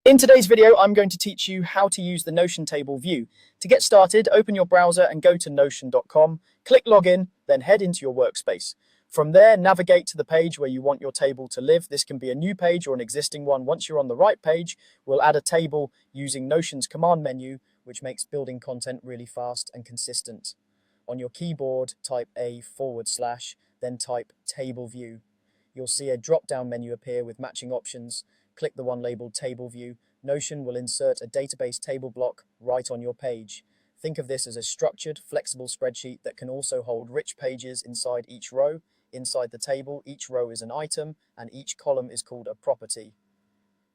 In today's video, I'm going to teach you how to use the Notion table view. To get started, open your browser and go to notion.com, click login, then head into your workspace. From there, navigate to the page where you want your table to live. This can be a new page or an existing one. Once you're on the right page, we'll add a table using Notion's command menu, which makes building content really fast and consistent. On your keyboard, type /, then type table view. You'll see a drop-down menu appear with matching options. Click the one labeled Table View. Notion will insert a database table block right on your page. Think of this as a structured, flexible spreadsheet that can also hold rich pages inside each row. Inside the table, each row is an item, and each column is called a property.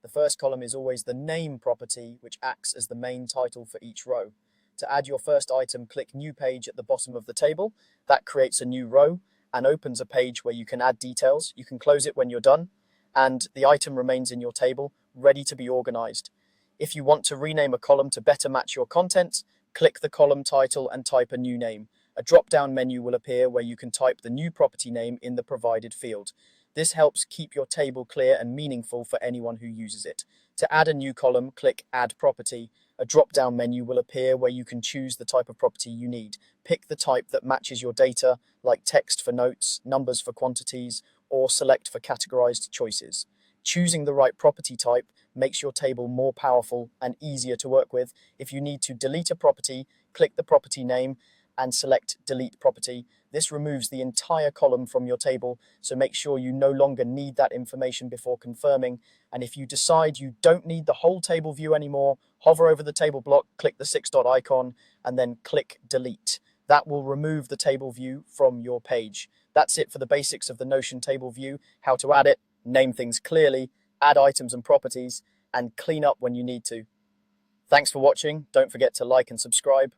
The first column is always the name property, which acts as the main title for each row. To add your first item, click New Page at the bottom of the table. That creates a new row and opens a page where you can add details. You can close it when you're done, and the item remains in your table, ready to be organized. If you want to rename a column to better match your content, click the column title and type a new name. A drop-down menu will appear where you can type the new property name in the provided field. This helps keep your table clear and meaningful for anyone who uses it. To add a new column, click Add Property. A drop-down menu will appear where you can choose the type of property you need. Pick the type that matches your data, like text for notes, numbers for quantities, or select for categorized choices. Choosing the right property type makes your table more powerful and easier to work with. If you need to delete a property, click the property name and select Delete Property. This removes the entire column from your table, so make sure you no longer need that information before confirming. And if you decide you don't need the whole table view anymore, hover over the table block, click the 6-dot icon, and then click Delete. That will remove the table view from your page. That's it for the basics of the Notion table view, how to add it, name things clearly, add items and properties, and clean up when you need to. Thanks for watching. Don't forget to like and subscribe.